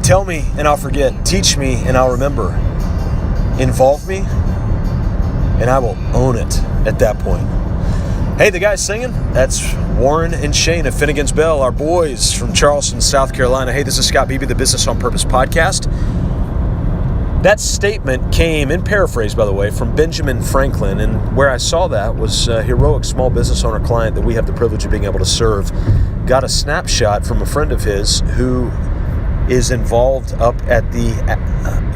Tell me and I'll forget. Teach me and I'll remember. Involve me and I will own it at that point. Hey, the guys singing, that's Warren and Shane of Finnegan's Bell, our boys from Charleston, South Carolina. Hey, this is Scott Beebe, the Business on Purpose podcast. That statement came, in paraphrase, by the way, from Benjamin Franklin, and where I saw that was a heroic small business owner client that we have the privilege of being able to serve. Got a snapshot from a friend of his who is involved up at the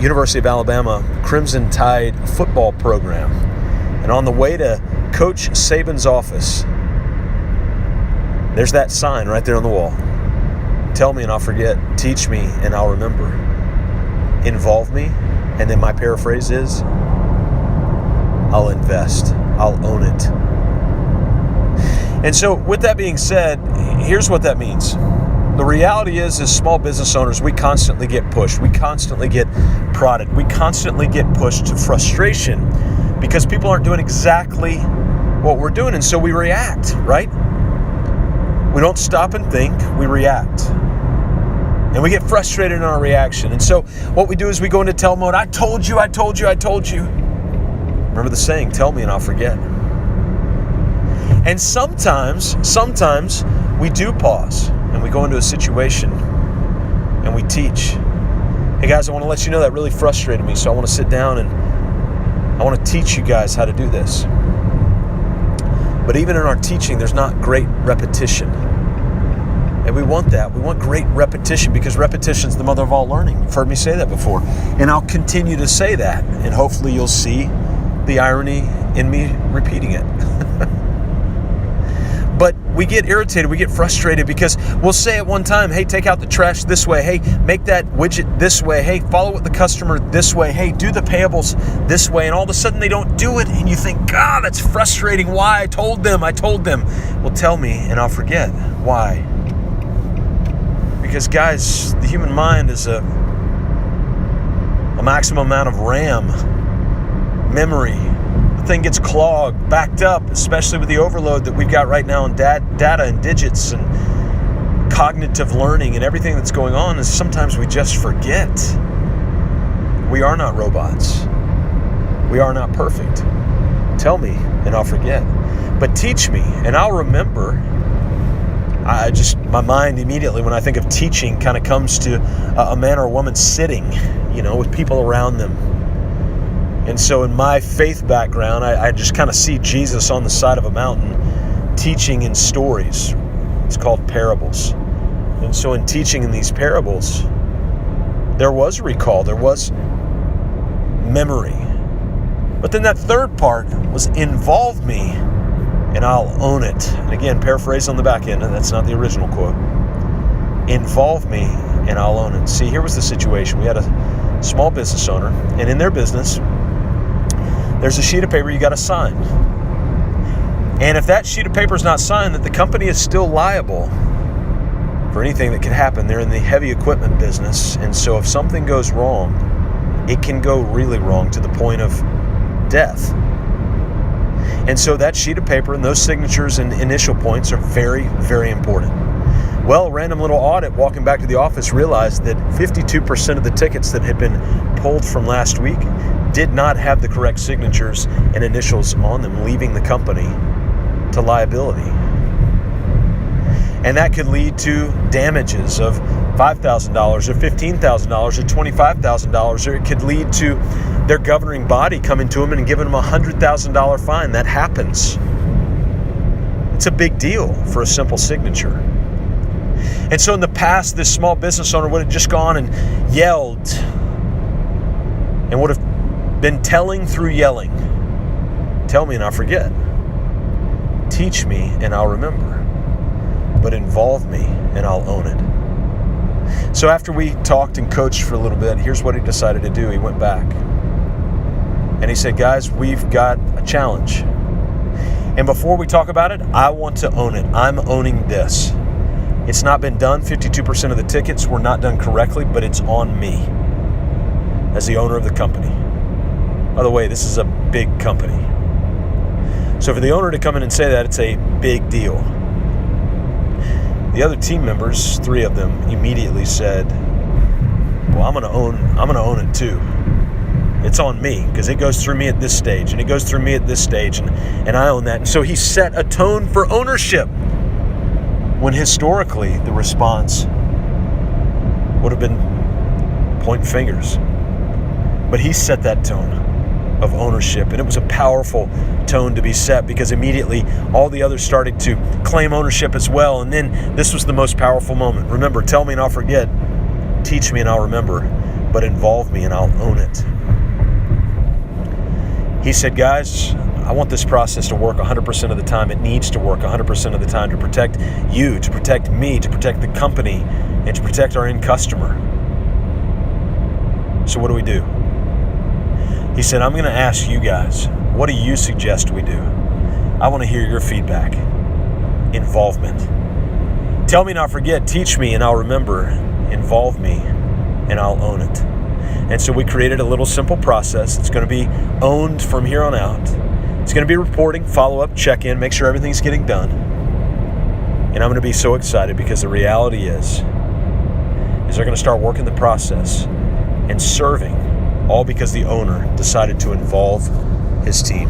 University of Alabama Crimson Tide football program. And on the way to Coach Saban's office, there's that sign right there on the wall. Tell me and I'll forget. Teach me and I'll remember. Involve me, and then my paraphrase is, I'll invest. I'll own it. And so with that being said, here's what that means. The reality is, as small business owners, we constantly get pushed. We constantly get prodded. We constantly get pushed to frustration because people aren't doing exactly what we're doing. And so we react, right? We don't stop and think, we react. And we get frustrated in our reaction. And so what we do is we go into tell mode. I told you. Remember the saying, tell me and I'll forget. And sometimes we do pause and we go into a situation and we teach. Hey guys, I want to let you know that really frustrated me. So I want to sit down and I want to teach you guys how to do this. But even in our teaching, there's not great repetition. And we want that. We want great repetition because repetition is the mother of all learning. You've heard me say that before. And I'll continue to say that. And hopefully you'll see the irony in me repeating it. But we get irritated, we get frustrated because we'll say at one time, hey, take out the trash this way. Hey, make that widget this way. Hey, follow with the customer this way. Hey, do the payables this way. And all of a sudden they don't do it. And you think, God, that's frustrating. Why? I told them. Well, tell me and I'll forget. Why? Because guys, the human mind is a maximum amount of RAM, memory. The thing gets clogged, backed up, especially with the overload that we've got right now in data and digits and cognitive learning and everything that's going on. Is sometimes we just forget. We are not robots. We are not perfect. Tell me and I'll forget. But teach me and I'll remember. My mind immediately when I think of teaching kind of comes to a man or a woman sitting, with people around them. And so in my faith background, I just kind of see Jesus on the side of a mountain teaching in stories. It's called parables. And so in teaching in these parables, there was recall, there was memory. But then that third part was involve me and I'll own it. And again, paraphrase on the back end, and that's not the original quote. Involve me and I'll own it. See, here was the situation. We had a small business owner, and in their business, there's a sheet of paper you got to sign. And if that sheet of paper is not signed, that the company is still liable for anything that could happen. They're in the heavy equipment business. And so if something goes wrong, it can go really wrong to the point of death. And so that sheet of paper and those signatures and initial points are very, very important. Well, a random little audit walking back to the office realized that 52% of the tickets that had been pulled from last week did not have the correct signatures and initials on them, leaving the company to liability. And that could lead to damages of $5,000 or $15,000 or $25,000, or it could lead to their governing body coming to them and giving them a $100,000 fine. That happens. It's a big deal for a simple signature. And so in the past, this small business owner would have just gone and yelled and would have been telling through yelling. Tell me and I'll forget. Teach me and I'll remember. But involve me and I'll own it. So after we talked and coached for a little bit, here's what he decided to do. He went back and he said, guys, we've got a challenge. And before we talk about it, I want to own it. I'm owning this. It's not been done. 52% of the tickets were not done correctly, but it's on me as the owner of the company. By the way, this is a big company. So for the owner to come in and say that, it's a big deal. The other team members, 3 of them, immediately said, well, I'm gonna own it too. It's on me because it goes through me at this stage and it goes through me at this stage, and I own that. And so he set a tone for ownership when historically the response would have been pointing fingers. But he set that tone of ownership, and it was a powerful tone to be set because immediately all the others started to claim ownership as well. And then this was the most powerful moment. Remember, tell me and I'll forget, teach me and I'll remember, but involve me and I'll own it. He said, guys, I want this process to work 100% of the time. It needs to work 100% of the time to protect you, to protect me, to protect the company, and to protect our end customer. So what do we do? He said, I'm going to ask you guys, what do you suggest we do? I want to hear your feedback. Involvement. Tell me and I'll forget, teach me and I'll remember, involve me and I'll own it. And so we created a little simple process. It's going to be owned from here on out. It's going to be reporting, follow-up, check-in, make sure everything's getting done. And I'm going to be so excited because the reality is they're going to start working the process and serving, all because the owner decided to involve his team.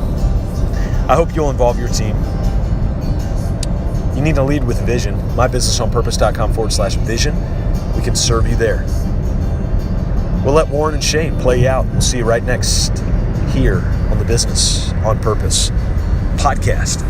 I hope you'll involve your team. You need to lead with vision. mybusinessonpurpose.com/vision. We can serve you there. We'll let Warren and Shane play you out. We'll see you right next here on the Business on Purpose podcast.